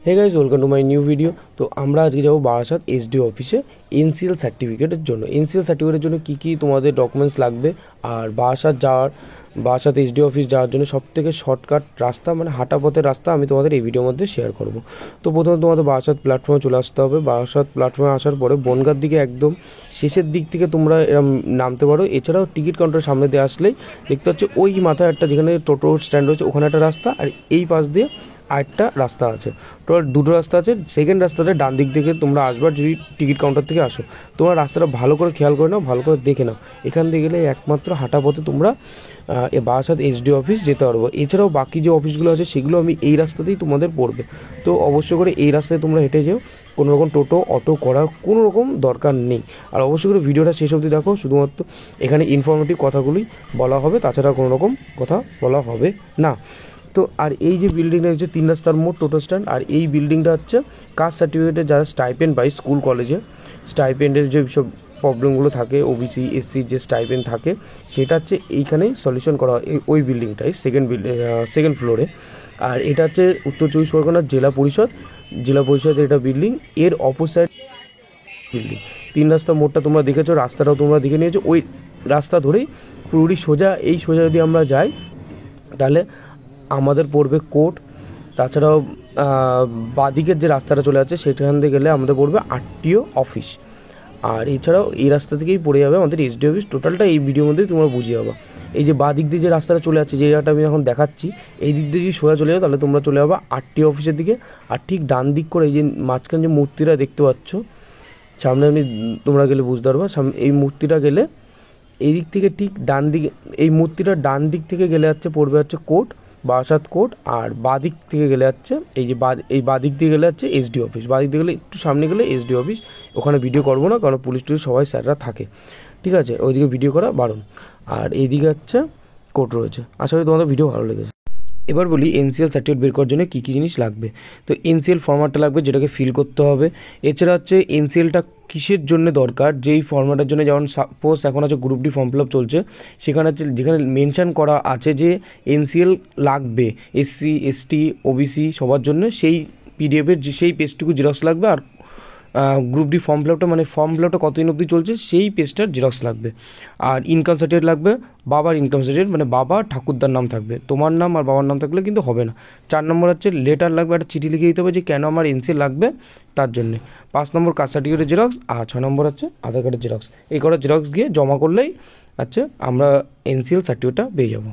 Hey guys, welcome to my new video. তো আমরা আজকে যাবো বারাসাত এসডিও অফিসে এনসিএল সার্টিফিকেটের জন্য। এনসিএল সার্টিফিকেটের জন্য কী কী তোমাদের ডকুমেন্টস লাগবে, আর বারাসাত এসডিও অফিস যাওয়ার জন্য সবথেকে শর্টকাট রাস্তা, মানে হাঁটা পথের রাস্তা আমি তোমাদের এই ভিডিওর মধ্যে শেয়ার করব। তো প্রথমে তোমাদের বারাসাত প্ল্যাটফর্মে চলে আসতে হবে। বারাসাত প্ল্যাটফর্মে আসার পরে বনগাঁর দিকে একদম শেষের দিক থেকে তোমরা এরম নামতে পারো। এছাড়াও টিকিট কাউন্টারের সামনে দিয়ে আসলেই দেখতে পাচ্ছ ওই মাথায় একটা, যেখানে টোটো স্ট্যান্ড রয়েছে ওখানে একটা রাস্তা, আর এই পাশ দিয়ে আরেকটা রাস্তা আছে। টোটাল দুটো রাস্তা আছে। সেকেন্ড রাস্তাতে ডান দিক থেকে তোমরা আসবার, যদি টিকিট কাউন্টার থেকে আসো তোমরা রাস্তাটা ভালো করে খেয়াল করে নাও, ভালো করে দেখে নাও। এখান থেকে গেলে একমাত্র হাঁটা পথে তোমরা বারাসাত এসডিও অফিস যেতে পারবো। এছাড়াও বাকি যে অফিসগুলো আছে সেগুলো আমি এই রাস্তাতেই তোমাদের পড়বে। তো অবশ্যই করে এই রাস্তায় তোমরা হেঁটে যেও, কোনো রকম টোটো অটো করার কোনো রকম দরকার নেই। আর অবশ্যই করে ভিডিওটা শেষ অবধি দেখো, শুধুমাত্র এখানে ইনফরমেটিভ কথাগুলোই বলা হবে, তাছাড়া কোনো রকম কথা বলা হবে না। তো আর এই যে বিল্ডিংটা হচ্ছে 3 রাস্তার মোড় টোটো স্ট্যান্ড, আর এই বিল্ডিংটা হচ্ছে কাস্ট সার্টিফিকেটে যারা স্টাইপেন্ড পায় স্কুল কলেজে, স্টাইপেন্ডের যে সব প্রবলেমগুলো থাকে, ওবিসি এসসির যে স্টাইপেন্ড থাকে সেটা হচ্ছে এইখানেই সলিউশন করা হয়, ওই বিল্ডিংটাই সেকেন্ড ফ্লোরে। আর এটা হচ্ছে উত্তর 24 পরগনার জেলা পরিষদের এটা বিল্ডিং, এর অপোসাইড বিল্ডিং। 3 রাস্তা মোড়টা তোমরা দেখেছো, রাস্তাটাও তোমরা দেখে নিয়েছো। ওই রাস্তা ধরেই পুরোপুরি সোজা যদি আমরা যাই তাহলে আমাদের পড়বে কোর্ট। তাছাড়াও বাদিকের যে রাস্তাটা চলে আছে সেখান থেকে গেলে আমাদের পড়বে আরটিও অফিস। আর এছাড়াও এই রাস্তা থেকেই পড়ে যাবে আমাদের এসডি অফিস। টোটালটা এই ভিডিওর মধ্যেই তোমরা বুঝিয়ে যাবে। এই যে বাদিক দিয়ে যে রাস্তাটা চলে আছে, যে জায়গাটা আমি এখন দেখাচ্ছি, এই দিক দিয়ে যদি সোজা চলে যাও তাহলে তোমরা চলে যাবে আরটিও অফিসের দিকে। আর ঠিক ডান দিক করে এই যে মাঝখানে যে মূর্তিটা দেখতে পাচ্ছ সামনে, তোমরা গেলে বুঝতে পারবে। এই মূর্তিটা গেলে এই দিক থেকে ঠিক ডান দিকে, এই মূর্তিটা ডান দিক থেকে গেলে পড়বে কোর্ট, বারাসাত কোর্ট। আর বাদিক থেকে গেলে বাদিক দিয়ে গেলে এসডি অফিস। বাদিক দিয়ে গেলে একটু সামনে গেলে এসডি অফিস। ওখানে ভিডিও করবো না, কারণ পুলিশ সবাই স্যাররা থাকে, ঠিক আছে, ওইদিকে ভিডিও করা বারণ। আর এইদিকে কোর্ট রয়েছে। আশা করি তোমাদের ভিডিও ভালো লেগেছে। এবার বলি এনসিএল সার্টিফিকেট বের করার জন্য কী কী জিনিস লাগবে। তো এনসিএল ফর্ম্যাটটা লাগবে, যেটাকে ফিল করতে হবে। এছাড়া এনসিএলটা কিসের জন্য দরকার, যেই ফর্ম্যাটের জন্য, যেমন সাপোজ এখন group D form fill up চলছে, সেখানে যেখানে মেনশন করা আছে যে এনসিএল লাগবে এসসি এসটি ওবিসি সবার জন্য, সেই পিডিএফের সেই পেজটুকু জেরক্স লাগবে। আর গ্রুপ ডি ফর্ম ফিল আপটা কতদিন অবধি চলছে সেই পেজটার জেরক্স লাগবে। আর ইনকাম সার্টিফিকেট লাগবে, বাবার ইনকাম সার্টিফিকেট, মানে বাবা ঠাকুরদার নাম থাকবে, তোমার নাম আর বাবার নাম থাকলে কিন্তু হবে না। 4 নম্বর লেটার লাগবে, একটা চিঠি লিখে দিতে হবে যে কেন আমার এনসিএল লাগবে তার জন্যে। 5 নম্বর কাস্ট সার্টিফিকেটের জেরক্স, আর 6 নম্বর আধার কার্ডের জেরক্স। এই কটা জেরক্স গিয়ে জমা করলেই আমরা এনসিএল সার্টিফিকেটটা পেয়ে যাবো।